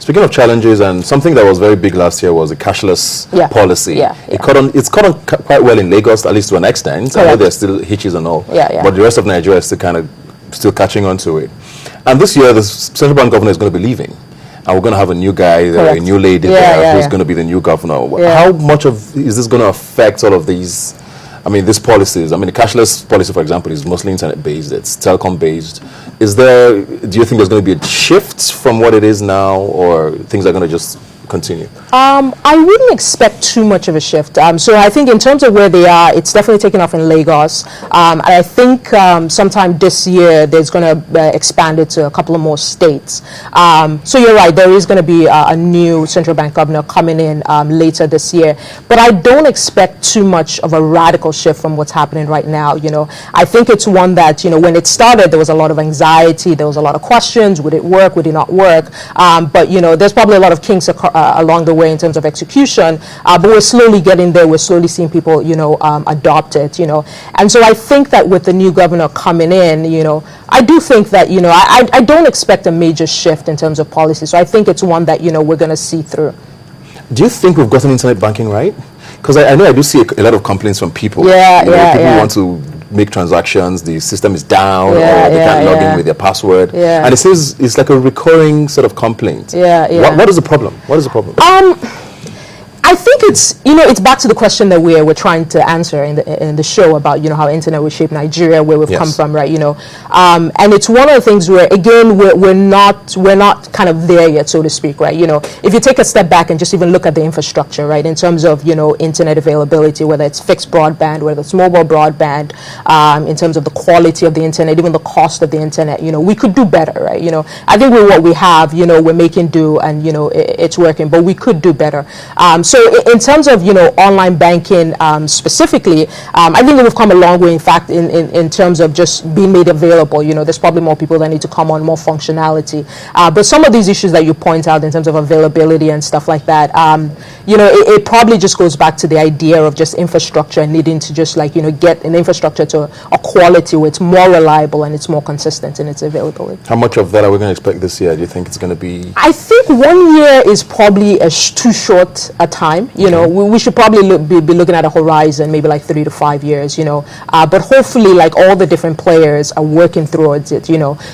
Speaking of challenges, and something that was very big last year was the cashless policy. It's caught on quite well in Lagos, at least to an extent. Correct. I know there's still hitches and all, but the rest of Nigeria is still kind of catching on to it. And this year, the central bank governor is going to be leaving, and we're going to have a new guy there, a new lady there who's going to be the new governor. How much is this going to affect all of these? I mean, these policies. I mean, the cashless policy, for example, is mostly internet-based. It's telecom-based. Do you think there's going to be a shift from what it is now, or things are going to just continue? I wouldn't expect too much of a shift. So I think in terms of where they are, it's definitely taken off in Lagos. And I think sometime this year, there's going to expand it to a couple of more states. So you're right, there is going to be a new central bank governor coming in later this year. But I don't expect too much of a radical shift from what's happening right now. I think it's one that, when it started, there was a lot of anxiety. There was a lot of questions. Would it work? Would it not work? But, there's probably a lot of kinks along the way in terms of execution, but we're slowly getting there. We're slowly seeing people, adopt it, And so I think that with the new governor coming in, I do think that, I don't expect a major shift in terms of policy. So I think it's one that, we're going to see through. Do you think we've gotten internet banking right? Because I know I do see a lot of complaints from people. People want to make transactions, the system is down, or they can't log in with their password. And it says it's like a recurring sort of complaint. What is the problem? What is the problem? I think it's back to the question that we're trying to answer in the show about how internet will shape Nigeria, where we've come from, right? And it's one of the things where, again, we're not kind of there yet, so to speak, right? If you take a step back and just even look at the infrastructure, right, in terms of internet availability, whether it's fixed broadband, whether it's mobile broadband, in terms of the quality of the internet, even the cost of the internet, we could do better, right? I think with what we have, we're making do, and it's working, but we could do better. So in terms of online banking specifically, I think we've come a long way. In fact, in terms of just being made available, there's probably more people that need to come on, more functionality. But some of these issues that you point out in terms of availability and stuff like that, it probably just goes back to the idea of just infrastructure and needing to just get an infrastructure to a quality where it's more reliable and it's more consistent in its availability. How much of that are we going to expect this year? Do you think it's going to be? I think 1 year is probably too short a time. We should probably be looking at a horizon, maybe like 3 to 5 years, but hopefully all the different players are working towards it,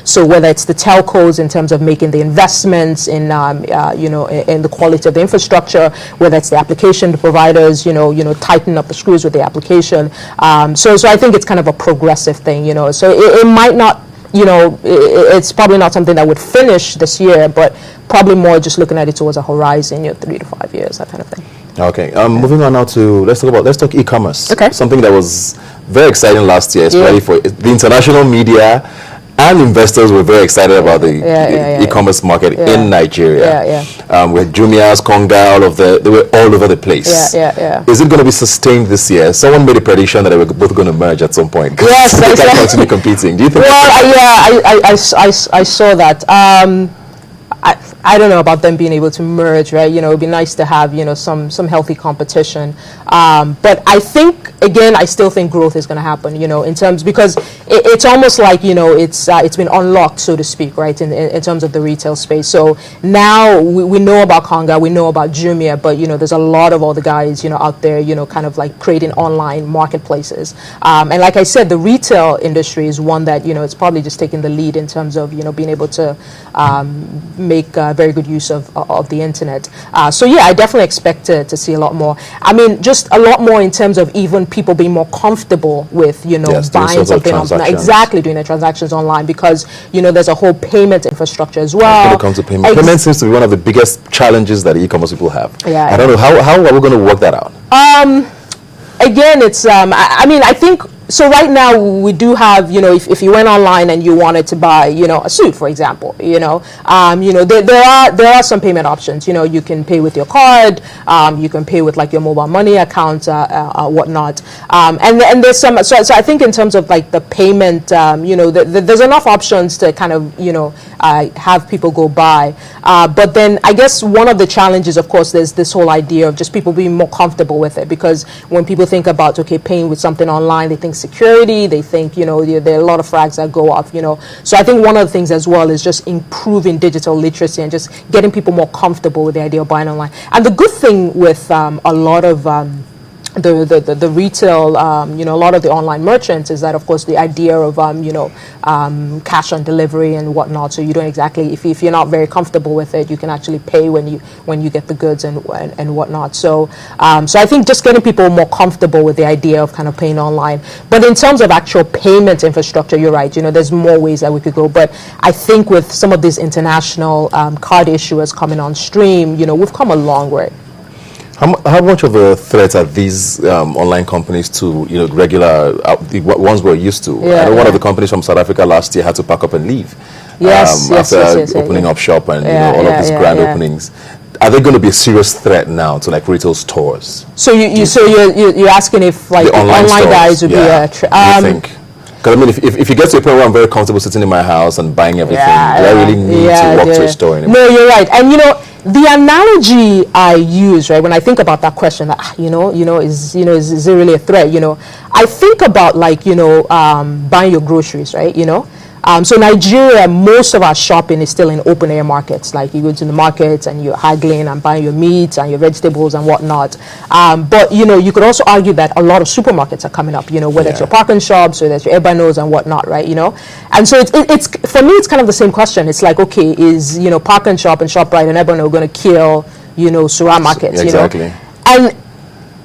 so whether it's the telcos in terms of making the investments in, in the quality of the infrastructure, whether it's the application providers, tightening up the screws with the application. So I think it's kind of a progressive thing, so it might not, it's probably not something that would finish this year, but probably more just looking at it towards a horizon, 3 to 5 years, that kind of thing. Okay. Moving on now to let's talk e-commerce. Okay. Something that was very exciting last year, especially for the international media, and investors were very excited about the e-commerce market in Nigeria. With Jumia's, Konga, they were all over the place. Is it going to be sustained this year? Someone made a prediction that they were both going to merge at some point. Yes, they can't continue competing. Do you think? Well, I saw that. I don't know about them being able to merge, right? It'd be nice to have, some healthy competition. But I think, again, I still think growth is going to happen, in terms, because it's almost like, it's been unlocked, so to speak, right, in terms of the retail space. So now we know about Konga, we know about Jumia, but, there's a lot of other guys, out there, kind of like creating online marketplaces. And like I said, the retail industry is one that, it's probably just taking the lead in terms of, being able to make very good use of the internet. So yeah, I definitely expect to see a lot more. I mean, just a lot more in terms of even people being more comfortable with, buying something online. Exactly, doing their transactions online, because, there's a whole payment infrastructure as well. When it comes to payment, payment seems to be one of the biggest challenges that e-commerce people have. I don't know, how are we going to work that out? Again, it's, I mean, I think, so right now we do have, if you went online and you wanted to buy, a suit, for example, there are some payment options. You can pay with your card, you can pay with like your mobile money account, whatnot. And there's some, so I think in terms of like the payment, there's enough options to kind of, have people go buy. But then I guess one of the challenges, of course, there's this whole idea of just people being more comfortable with it, because when people think about, okay, paying with something online, they think security, they think, there are a lot of flags that go off, So I think one of the things as well is just improving digital literacy and just getting people more comfortable with the idea of buying online. And the good thing with a lot of the retail, a lot of the online merchants is that, of course, the idea of, cash on delivery and whatnot. So you don't exactly, if you're not very comfortable with it, you can actually pay when you get the goods and whatnot. So I think just getting people more comfortable with the idea of kind of paying online. But in terms of actual payment infrastructure, you're right. There's more ways that we could go. But I think with some of these international card issuers coming on stream, we've come a long way. How much of a threat are these online companies to regular the ones we're used to? I know one of the companies from South Africa last year had to pack up and leave. After opening up shop and all of these grand openings. Are they going to be a serious threat now to like retail stores? So you're asking if like the online guys would be a you think? Because I mean, if you get to a point where I'm very comfortable sitting in my house and buying everything, do I really need to walk to a store anymore? No, you're right. And the analogy I use, right, when I think about that question, that is it really a threat? I think about like buying your groceries, right? So Nigeria, most of our shopping is still in open air markets. Like you go to the markets and you're haggling and buying your meats and your vegetables and whatnot. But you could also argue that a lot of supermarkets are coming up. Whether it's your park and shops or that's your Urbanos and whatnot, right? And so it's for me, it's kind of the same question. It's like, okay, is park and shop and ShopRite and Urbano going to kill Sura markets? Exactly. And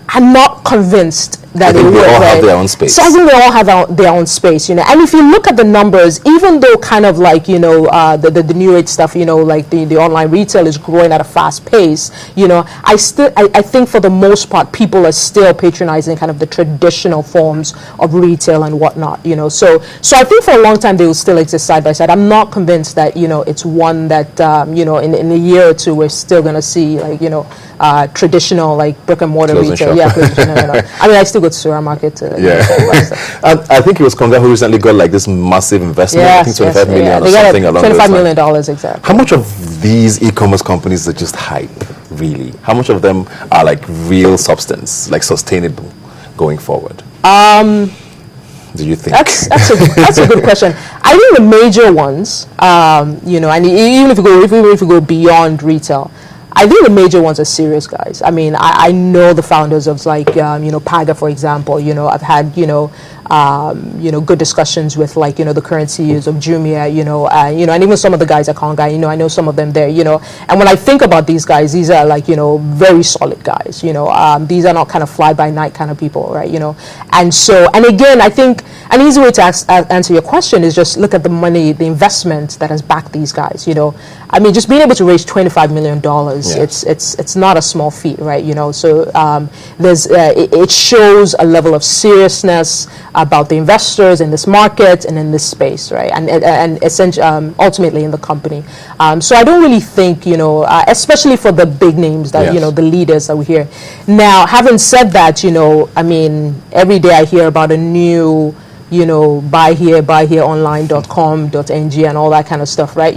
I'm not convinced that they will all have their own space. So I think they all have their own space, And if you look at the numbers, even though kind of like the new age stuff, like the online retail is growing at a fast pace, I think for the most part people are still patronizing kind of the traditional forms of retail and whatnot, So I think for a long time they will still exist side by side. I'm not convinced that it's one that in a year or two we're still going to see like traditional like brick and mortar retail. Yeah, I mean I still go to Sura Market. I think it was Konga who recently got like this massive investment. I think 25 million or something along those lines. $25 million exactly. How much of these e-commerce companies are just hype, really? How much of them are like real substance, like sustainable going forward? Do you think? That's a good question. I think the major ones, and even if we go beyond retail, I think the major ones are serious guys. I mean, I know the founders of like, Paga, for example. I've had, good discussions with like, the current CEOs of Jumia, and even some of the guys at Konga, I know some of them there, And when I think about these guys, these are like, very solid guys, these are not kind of fly by night kind of people, right? And so, and again, I think an easy way to answer your question is just look at the money, the investment that has backed these guys, I mean, just being able to raise $25 million, it's not a small feat, right? So it shows a level of seriousness about the investors in this market and in this space, right? And essentially, ultimately in the company. So I don't really think, especially for the big names that the leaders that we hear. Now, having said that, I mean, every day I hear about a new buy here online.com.ng and all that kind of stuff, right?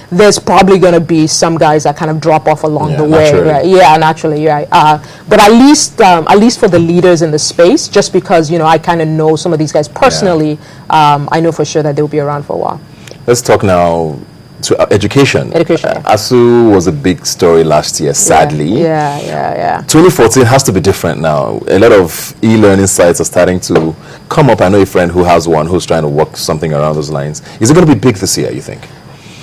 There's probably going to be some guys that kind of drop off along the way, naturally. Right? Yeah, naturally, right. But at least for the leaders in the space, just because, I kind of know some of these guys personally, I know for sure that they'll be around for a while. Let's talk now to education. ASU was a big story last year, sadly. Yeah. 2014 has to be different now. A lot of e-learning sites are starting to come up. I know a friend who has one who's trying to work something around those lines. Is it going to be big this year, you think?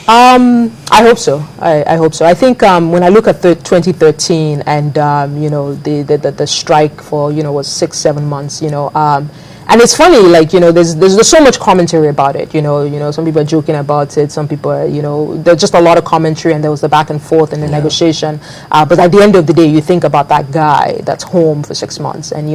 I hope so. I hope so. I think when I look at 2013 and the strike for was 6-7 months, and it's funny, like, there's so much commentary about it, some people are joking about it, some people are, there's just a lot of commentary, and there was the back and forth and the negotiation, but at the end of the day, you think about that guy that's home for 6 months, and,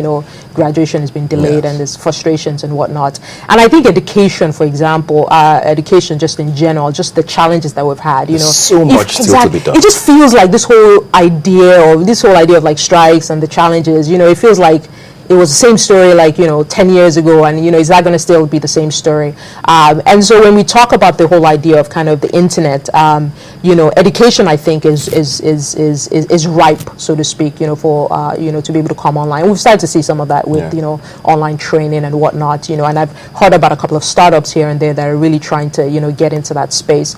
graduation has been delayed, and there's frustrations and whatnot. And I think education, for example, education just in general, just the challenges that we've had, there's so much still to be done. It just feels like this whole idea of like strikes and the challenges, it feels like it was the same story like, 10 years ago, and, is that going to still be the same story? And so when we talk about the whole idea of kind of the internet, education, I think, is ripe, so to speak, for, to be able to come online. We've started to see some of that with, online training and whatnot, and I've heard about a couple of startups here and there that are really trying to, get into that space.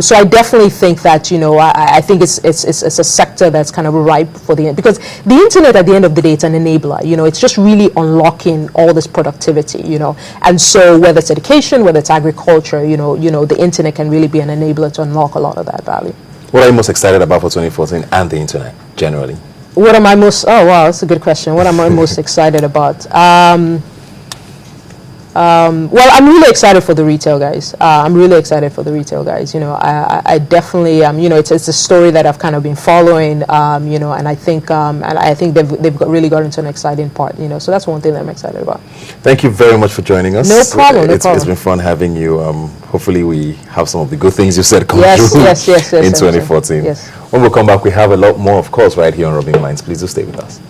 So I definitely think that, I think it's a sector that's kind of ripe for because the internet at the end of the day, it's an enabler, it's just really unlocking all this productivity, and so whether it's education, whether it's agriculture, the internet can really be an enabler to unlock a lot of that value. What are you most excited about for 2014 and the internet generally? What am I most, oh wow, that's a good question. What am I most excited about? Well, I'm really excited for the retail guys. I'm really excited for the retail guys. I definitely, it's a story that I've kind of been following, and I think they've really got into an exciting part, so that's one thing that I'm excited about. Thank you very much for joining us. No problem. It's been fun having you. Hopefully we have some of the good things you said come true in 2014. Yes. When we come back, we have a lot more, of course, right here on Rubbing Minds. Please do stay with us.